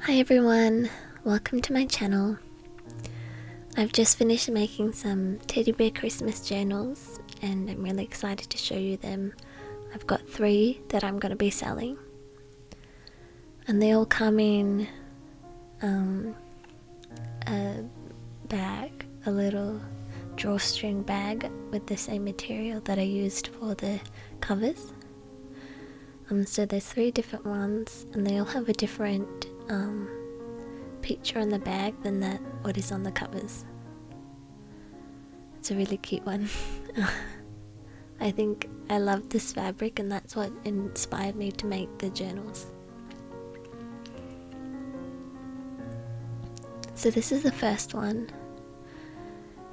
Hi everyone, welcome to my channel. I've just finished making some teddy bear Christmas journals and I'm really excited to show you them. I've got 3 that I'm going to be selling and they all come in a bag, a little drawstring bag with the same material that I used for the covers. So there's 3 different ones and they all have a different picture on the bag than what is on the covers. It's a really cute one. I think I love this fabric and that's what inspired me to make the journals. So this is the first one.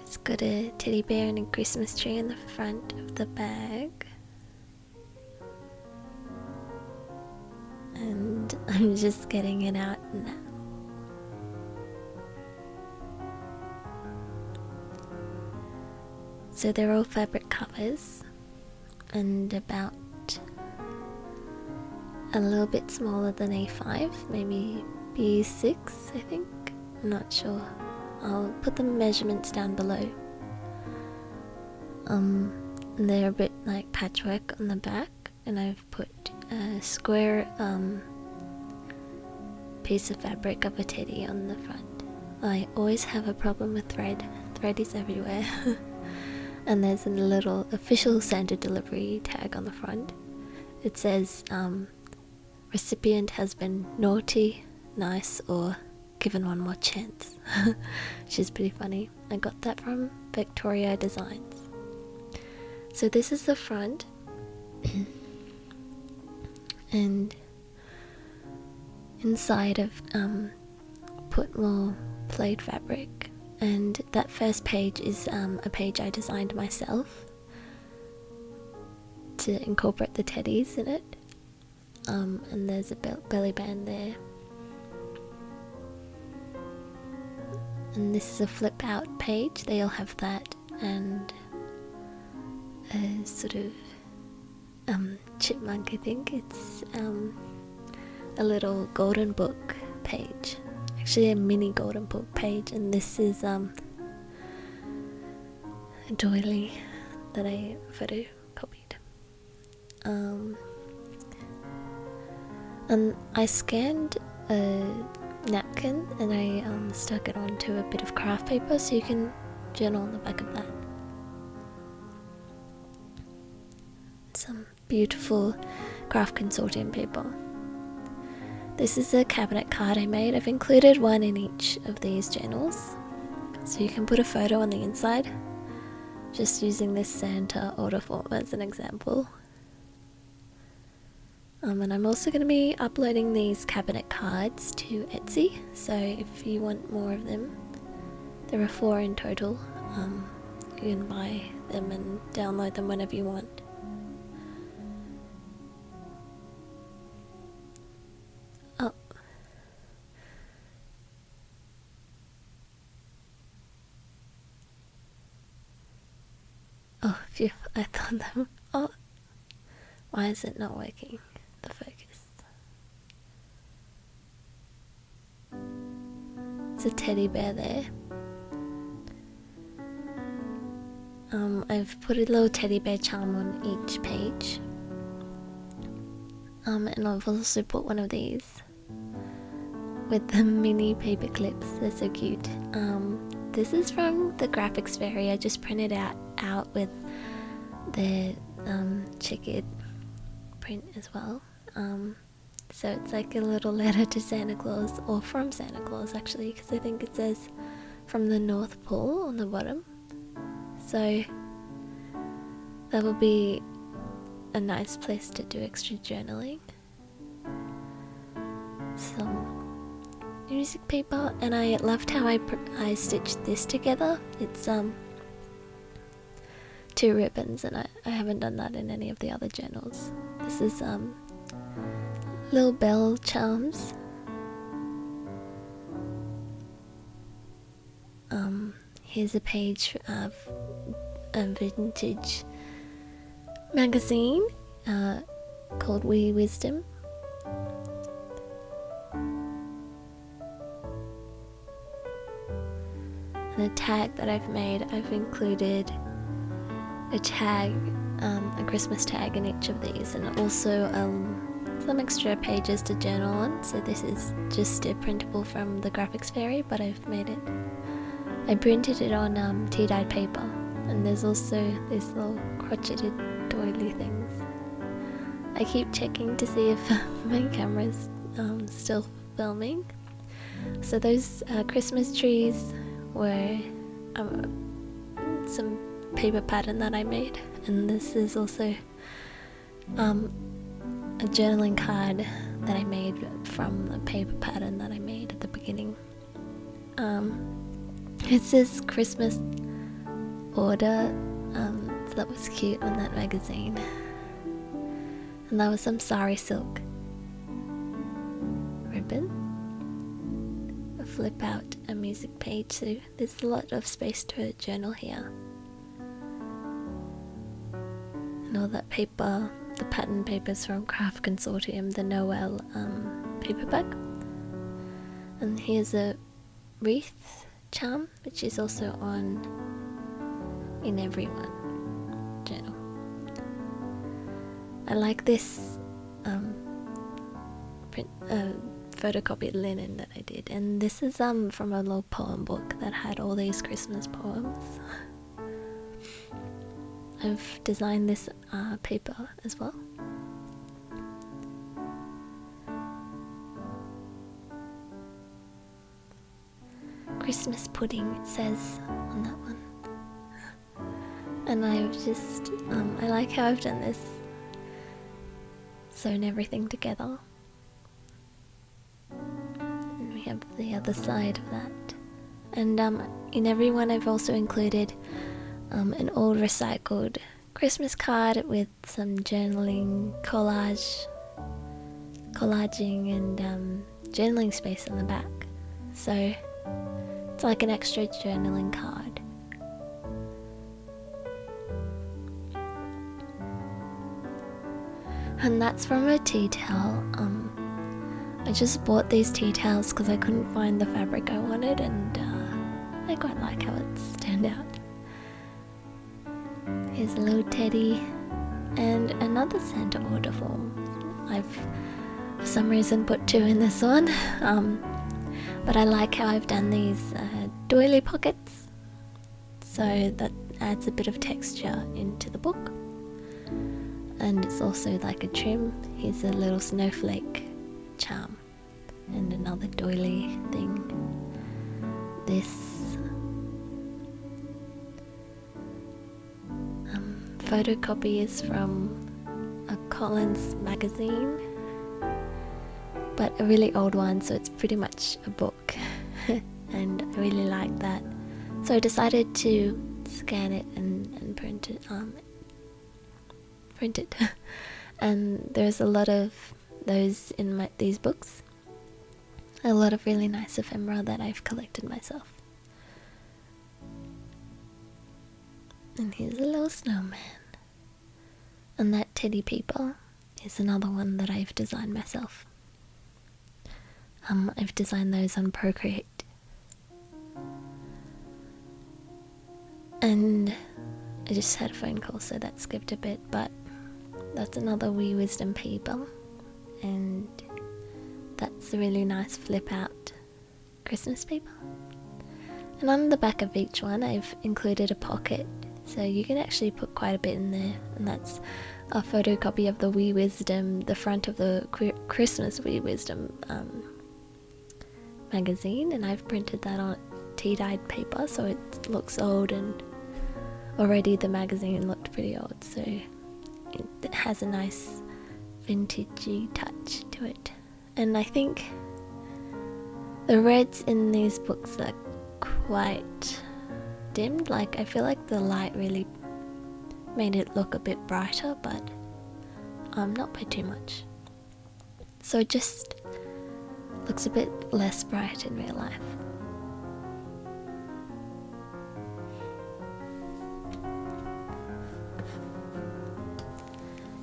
It's got a teddy bear and a Christmas tree in the front of the bag. And I'm just getting it out now. So they're all fabric covers and about a little bit smaller than A5, maybe B6 I think, I'm not sure. I'll put the measurements down below. And they're a bit like patchwork on the back and I've put a square piece of fabric of a teddy on the front. I always have a problem with thread. Thread is everywhere. And there's a little official Santa delivery tag on the front. It says recipient has been naughty, nice, or given one more chance. Which is pretty funny. I got that from Victoria Designs. So this is the front. And inside I've put more plaid fabric, and that first page is a page I designed myself to incorporate the teddies in it, and there's a belly band there, and this is a flip out page. They all have that and a sort of chipmunk, I think. It's a little golden book page, actually a mini golden book page, and this is a doily that I photocopied. And I scanned a napkin and I stuck it onto a bit of craft paper so you can journal on the back of that. Some beautiful craft consortium paper. This is a cabinet card I made. I've included one in each of these journals, so you can put a photo on the inside, just using this Santa order form as an example. And I'm also going to be uploading these cabinet cards to Etsy, so if you want more of them, there are 4 in total. You can buy them and download them whenever you want. Oh, phew, I thought that. Oh, why is it not working? The focus. It's a teddy bear there. I've put a little teddy bear charm on each page. And I've also put one of these with the mini paper clips. They're so cute. This is from the graphics fairy. I just printed out with the checkered print as well. So it's like a little letter to Santa Claus, or from Santa Claus actually, because I think it says from the North Pole on the bottom. So that would be a nice place to do extra journaling. Some music paper, and I loved how I stitched this together. It's 2 ribbons, and I haven't done that in any of the other journals. This is little bell charms. Here's a page of a vintage magazine called Wee Wisdom. the tag that I've made, I've included a tag, a Christmas tag in each of these, and also some extra pages to journal on. So this is just a printable from the Graphics Fairy, but I printed it on tea-dyed paper, and there's also these little crocheted doily things. I keep checking to see if my camera's still filming. So those Christmas trees were some paper pattern that I made, and this is also a journaling card that I made from the paper pattern that I made at the beginning. It says Christmas order, so that was cute on that magazine. And that was some sari silk ribbon. A flip out a music page, so there's a lot of space to journal here. And all that paper, the pattern papers from Craft Consortium, the Noel paperback. And here's a wreath charm, which is also on In Everyone journal. I like this photocopied linen that I did, and this is from a little poem book that had all these Christmas poems. I've designed this paper as well. Christmas pudding, it says on that one. And I've just, I like how I've done this, sewn everything together. And we have the other side of that. And in every one I've also included an old recycled Christmas card with some journaling, collaging and journaling space on the back. So it's like an extra journaling card. And that's from a tea towel. I just bought these tea towels because I couldn't find the fabric I wanted, and I quite like how it's turned out. Here's a little teddy and another Santa order form. I've for some reason put 2 in this one, but I like how I've done these doily pockets, so that adds a bit of texture into the book. And it's also like a trim. Here's a little snowflake charm and another doily thing. This photocopy is from a Collins magazine, but a really old one, so it's pretty much a book. And I really like that, so I decided to scan it and print it. And there's a lot of those in these books. A lot of really nice ephemera that I've collected myself. And here's a little snowman. And that teddy people is another one that I've designed myself. I've designed those on Procreate. And I just had a phone call, so that skipped a bit, but that's another Wee Wisdom paper, and that's a really nice flip out Christmas paper. And on the back of each one I've included a pocket, so you can actually put quite a bit in there, and that's a photocopy of the Wee Wisdom, the front of the Christmas Wee Wisdom magazine, and I've printed that on tea-dyed paper, so it looks old, and already the magazine looked pretty old, so it has a nice vintagey touch to it. And I think the reds in these books are quite dimmed. Like, I feel like the light really made it look a bit brighter, but not by too much. So it just looks a bit less bright in real life.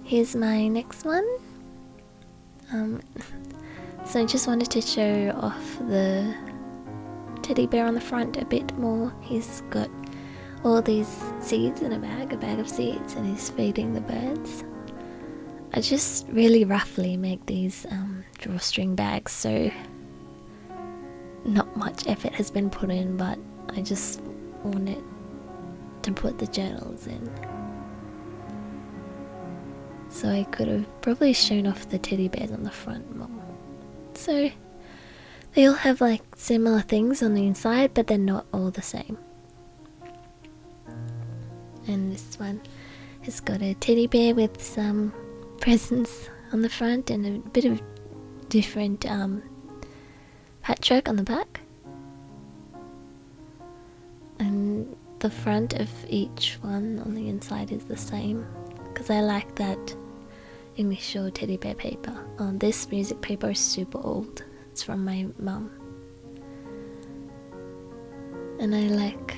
Here's my next one. So I just wanted to show off the teddy bear on the front a bit more. He's got all these seeds in a bag of seeds, and he's feeding the birds. I just really roughly make these drawstring bags, so not much effort has been put in, but I just wanted to put the journals in. So I could have probably shown off the teddy bears on the front more. So they all have like similar things on the inside, but they're not all the same. And this one has got a teddy bear with some presents on the front and a bit of different patchwork on the back. And the front of each one on the inside is the same, because I like that initial teddy bear paper. This music paper is super old. It's from my mum. And I like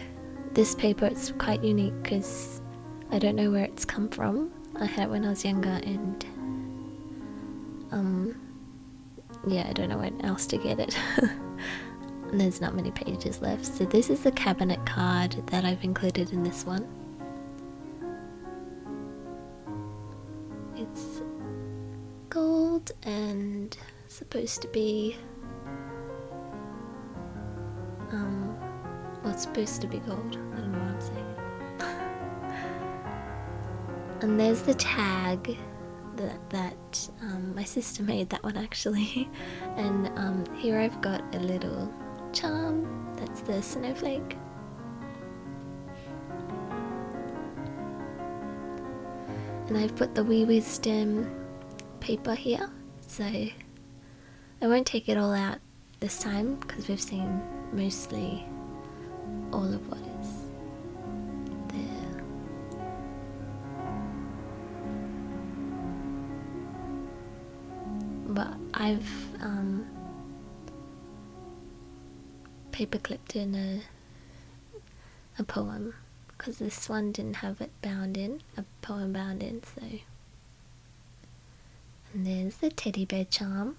this paper. It's quite unique because I don't know where it's come from. I had it when I was younger, and yeah, I don't know where else to get it. And there's not many pages left. So this is the cabinet card that I've included in this one. It's gold and supposed to be well, it's supposed to be gold. I don't know what I'm saying. And there's the tag that my sister made that one actually. And here I've got a little charm. That's the snowflake. And I've put the wee wisdom paper here, so I won't take it all out this time because we've seen mostly all of what is there. But I've paper clipped in a poem, because this one didn't have it bound in, a poem bound in, so. And there's the teddy bear charm.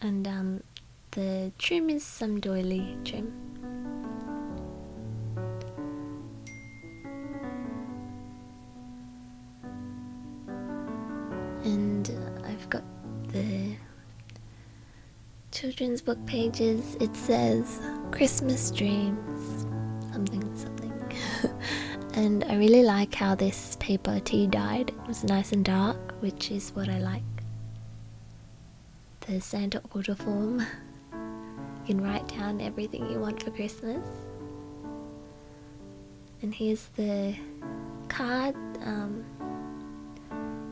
And the trim is some doily trim. And I've got the children's book pages. It says Christmas dreams, something. And I really like how this paper tea dyed. It was nice and dark, which is what I like. The Santa order form. You can write down everything you want for Christmas. And here's the card.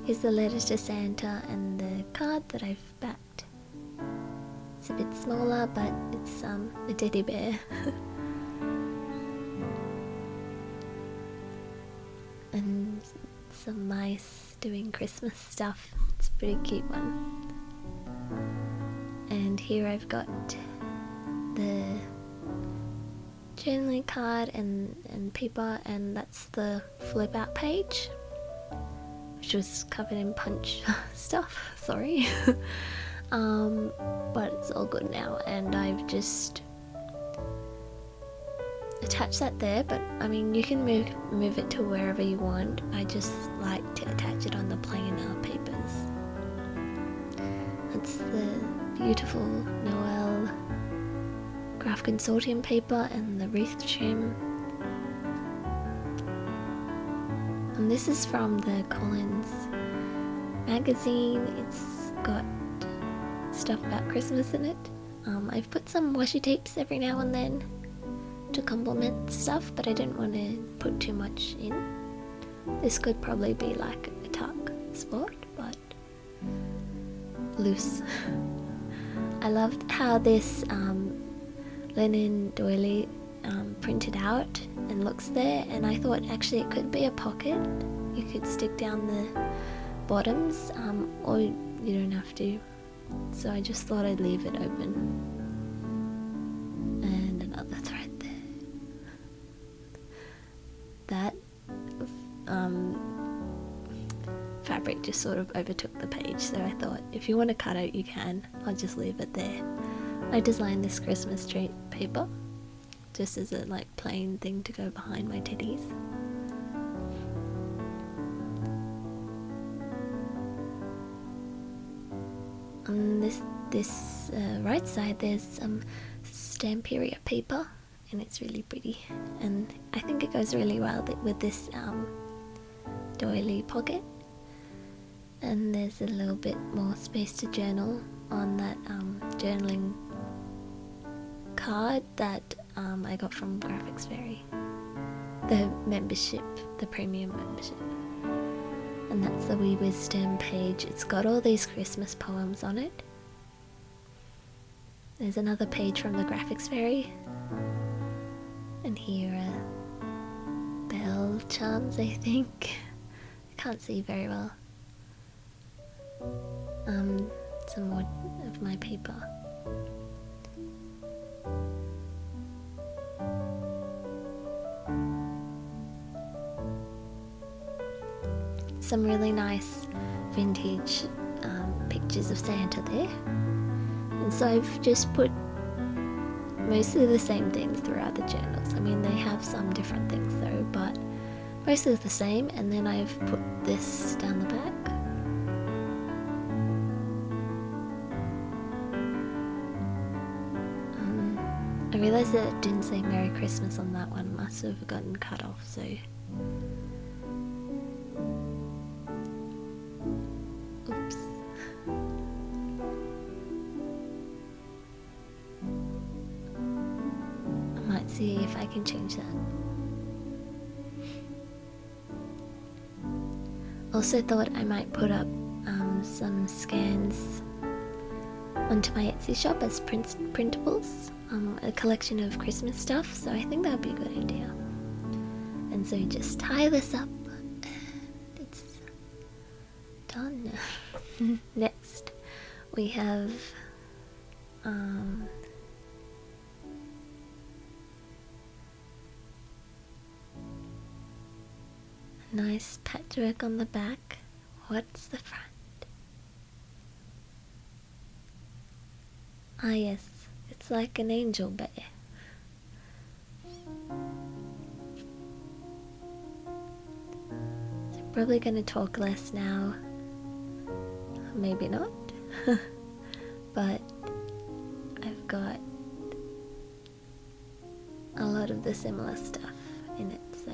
Here's the letter to Santa and the card that I've backed. It's a bit smaller, but it's a teddy bear. And some mice doing Christmas stuff. It's a pretty cute one. And here I've got the journaling card and paper, and that's the flip out page, which was covered in punch stuff, sorry. But it's all good now, and I've just attached that there. But I mean, you can move it to wherever you want. I just like to attach it on the plainer papers. It's the beautiful Noel Craft Consortium paper and the wreath trim. And this is from the Collins magazine. It's got stuff about Christmas in it. I've put some washi tapes every now and then to complement stuff, but I didn't want to put too much in. This could probably be like a tuck spot, but loose. I loved how this linen doily printed out and looks there, and I thought actually it could be a pocket. You could stick down the bottoms, or you don't have to. So I just thought I'd leave it open. And another thread there. That fabric just sort of overtook the page, so I thought if you want to cut out you can. I'll just leave it there. I designed this Christmas tree paper just as a like plain thing to go behind my teddies. On this right side there's some Stamperia paper, and it's really pretty, and I think it goes really well with this doily pocket. And there's a little bit more space to journal on that journaling card that I got from Graphics Fairy, the membership, the premium membership. And that's the Wee Wisdom page. It's got all these Christmas poems on it. There's another page from the Graphics Fairy, and here are bell charms, I think. I can't see very well. Some more of my paper. Some really nice vintage pictures of Santa there. And so I've just put mostly the same things throughout the journals. I mean, they have some different things though, but mostly the same. And then I've put this down the back. I realised that it didn't say Merry Christmas on that one, must have gotten cut off, so... Oops. I might see if I can change that. Also thought I might put up some scans onto my Etsy shop as printables. A collection of Christmas stuff, so I think that would be a good idea. And so just tie this up and it's done. Next we have a nice patchwork on the back. What's the front? Ah yes, it's like an angel bear. So I'm probably going to talk less now. Maybe not. But I've got a lot of the similar stuff in it, so...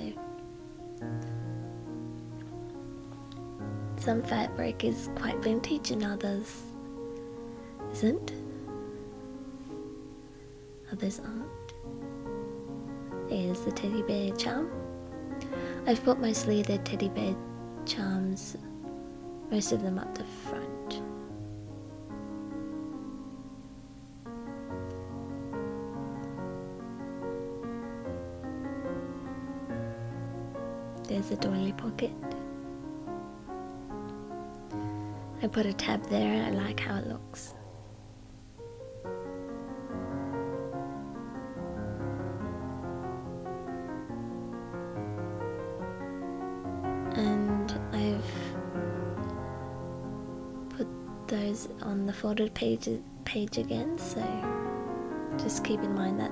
Some fabric is quite vintage and others isn't. Others aren't. Here's the teddy bear charm. I've put mostly the teddy bear charms, most of them up the front. There's a doily pocket. I put a tab there and I like how it looks. And I've put those on the folded page again, so just keep in mind that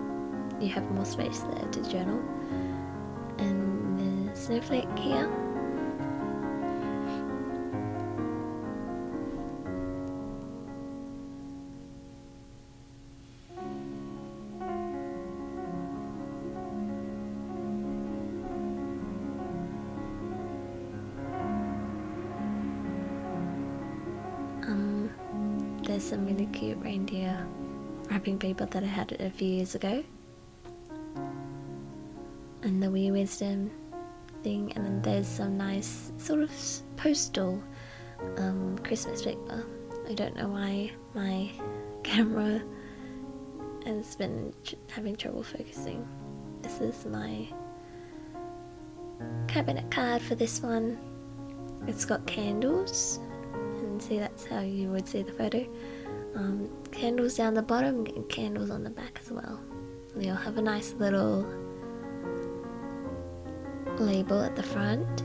you have more space there to journal. And the snowflake here. There's some really cute reindeer wrapping paper that I had a few years ago. And the Wee Wisdom thing, and then there's some nice sort of postal Christmas paper. I don't know why my camera has been having trouble focusing. This is my cabinet card for this one. It's got candles. See, that's how you would see the photo. Candles down the bottom and candles on the back as well. They'll have a nice little label at the front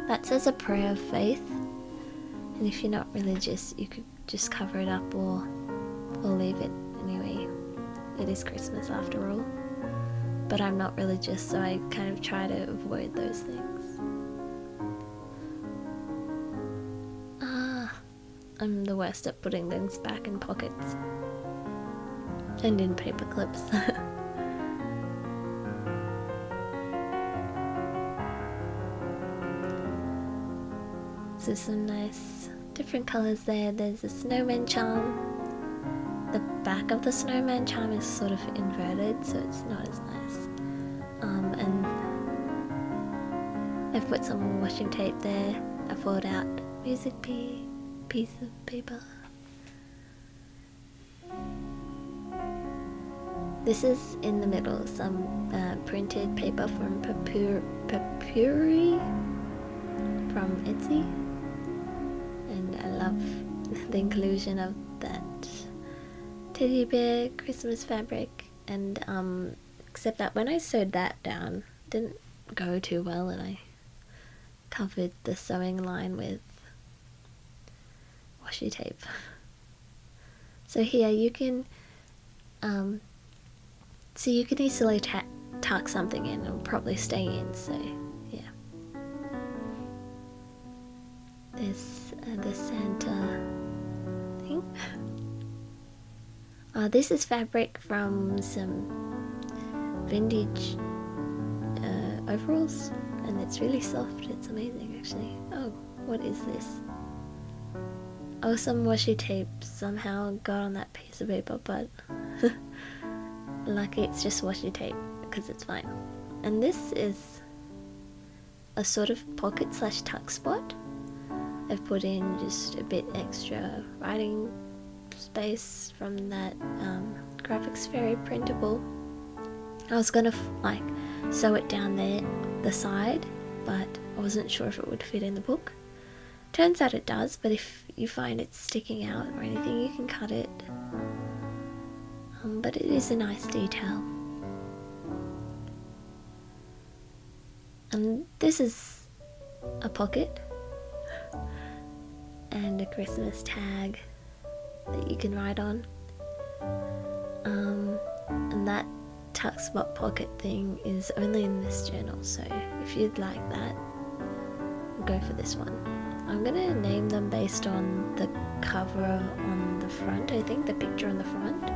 that says a prayer of faith, And if you're not religious, you could just cover it up or leave it anyway. It is Christmas after all. But I'm not religious, so I kind of try to avoid those things. I'm the worst at putting things back in pockets and in paper clips. So some nice different colours there. There's a snowman charm. The back of the snowman charm is sort of inverted, so it's not as nice. And I've put some washing tape there. I fold out music piece of paper. This is in the middle, some printed paper from Papyri from Etsy, and I love the inclusion of that teddy bear Christmas fabric, and except that when I sewed that down, it didn't go too well, and I covered the sewing line with washi tape. So here you can easily tuck something in, it'll probably stay in, so yeah. There's the Santa thing. This is fabric from some vintage overalls, and it's really soft. It's amazing, actually. Oh, what is this? Oh, some washi tape somehow got on that piece of paper, but lucky it's just washi tape because it's fine. And this is a sort of pocket / tuck spot. I've put in just a bit extra writing space from that Graphics Fairy printable. I was gonna sew it down there, the side, but I wasn't sure if it would fit in the book. Turns out it does, but if you find it sticking out or anything, you can cut it. But it is a nice detail. And this is a pocket and a Christmas tag that you can write on. And that tuck spot pocket thing is only in this journal, so if you'd like that, go for this one. I'm gonna name them based on the cover on the front, I think, the picture on the front.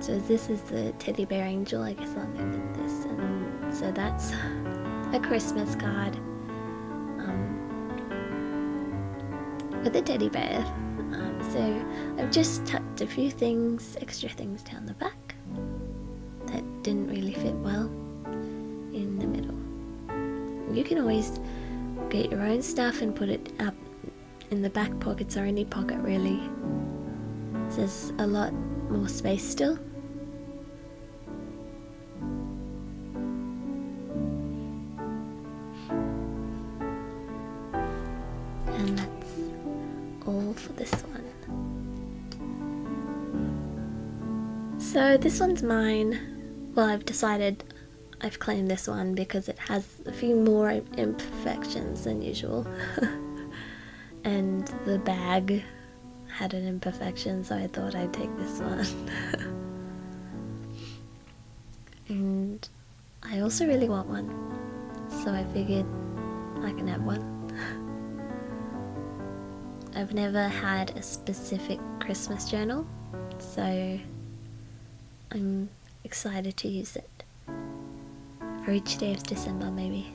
So this is the teddy bear angel, I guess I'll name it this. And so that's a Christmas card with a teddy bear. So I've just tucked a few extra things down the back that didn't really fit well in the middle. You can always get your own stuff and put it up in the back pockets or any pocket really. So there's a lot more space still. And that's all for this one. So this one's mine. Well, I've decided I've claimed this one because it has a few more imperfections than usual. And the bag had an imperfection, so I thought I'd take this one. And I also really want one, so I figured I can have one. I've never had a specific Christmas journal, so I'm excited to use it for each day of December, maybe.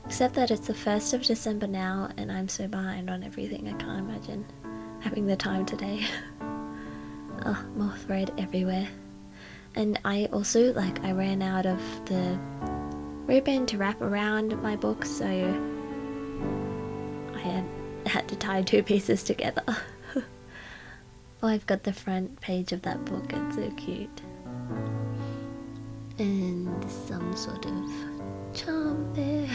Except that it's the 1st of December now, and I'm so behind on everything, I can't imagine having the time today. Oh, more thread everywhere. And I also, I ran out of the ribbon to wrap around my book, so I had to tie 2 pieces together. Oh, I've got the front page of that book, it's so cute. And some sort of charm there.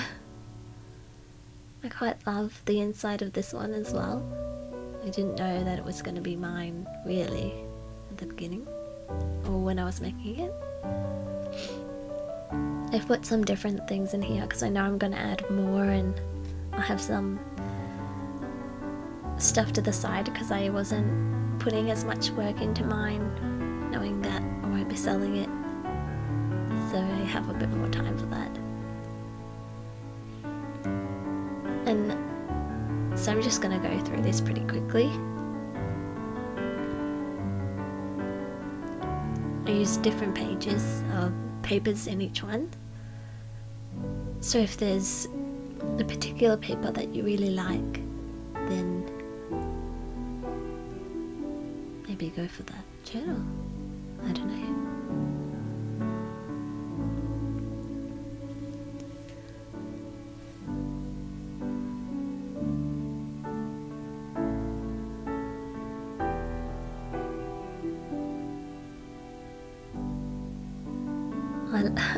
I quite love the inside of this one as well. I didn't know that it was going to be mine, really, at the beginning, or when I was making it. I've put some different things in here because I know I'm going to add more, and I'll have some stuff to the side because I wasn't putting as much work into mine, knowing that I won't be selling it, so I have a bit more time for that. And so I'm just going to go through this pretty quickly. I use different papers in each one. So if there's a particular paper that you really like, then maybe go for that journal. I don't know.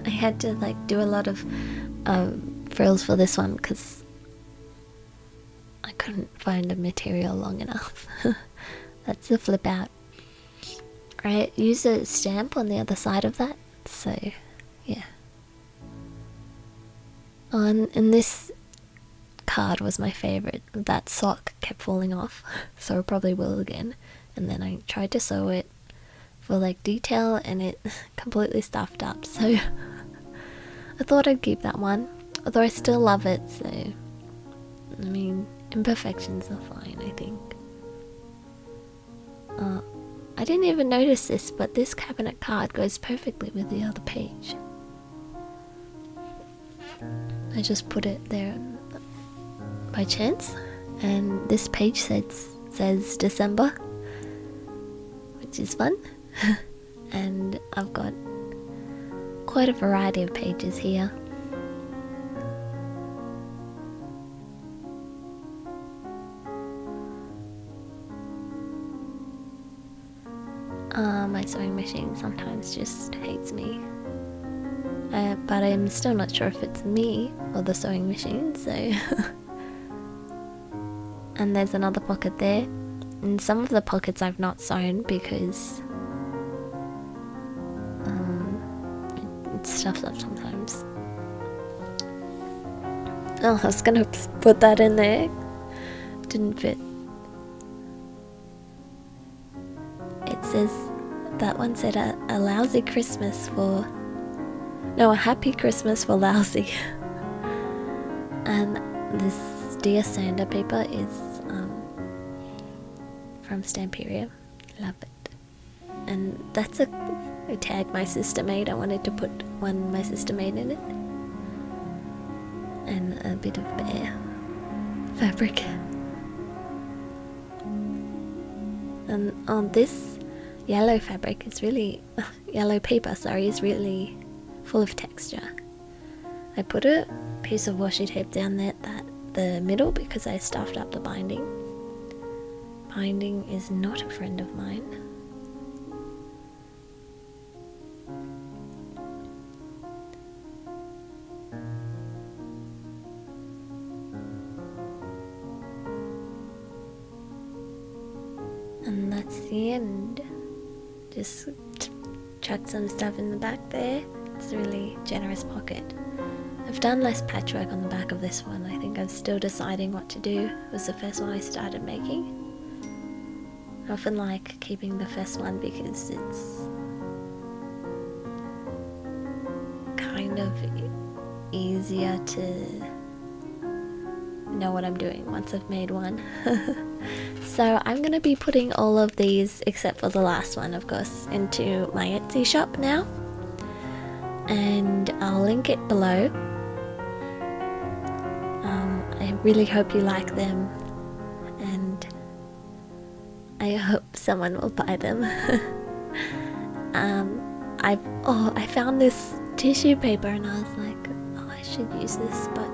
I had to do a lot of frills for this one because I couldn't find the material long enough. That's the flip out. I use a stamp on the other side of that, so yeah. And this card was my favourite. That sock kept falling off, so I probably will again. And then I tried to sew it for detail and it completely stuffed up, so I thought I'd keep that one, although I still love it, so I mean, imperfections are fine, I think. I didn't even notice this, but this cabinet card goes perfectly with the other page. I just put it there by chance, and this page says December, which is fun. And I've got quite a variety of pages here. My sewing machine sometimes just hates me, but I'm still not sure if it's me or the sewing machine, so and there's another pocket there, and some of the pockets I've not sewn because it stuffs up sometimes. Oh, I was gonna put that in there, didn't fit. It says, that one said a lousy Christmas for, no, a happy Christmas for lousy. And this Dear Sander paper is from Stamperia. Love it. And that's a tag my sister made. I wanted to put one my sister made in it. And a bit of bear fabric. And on this yellow fabric is really, yellow paper, sorry, is really full of texture. I put a piece of washi tape down there at the middle because I stuffed up the binding. Binding is not a friend of mine. And that's the end. Just chuck some stuff in the back there. It's a really generous pocket. I've done less patchwork on the back of this one. I think I'm still deciding what to do. It was the first one I started making. I often like keeping the first one because it's kind of easier to know what I'm doing once I've made one. So I'm going to be putting all of these, except for the last one of course, into my Etsy shop now, and I'll link it below. I really hope you like them, and I hope someone will buy them. I found this tissue paper and I was like, oh, I should use this, but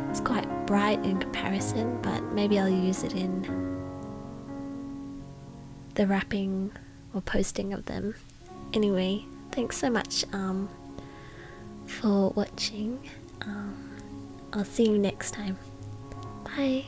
it's quite bright in comparison, but maybe I'll use it in the wrapping or posting of them. Anyway, thanks so much for watching. I'll see you next time. Bye.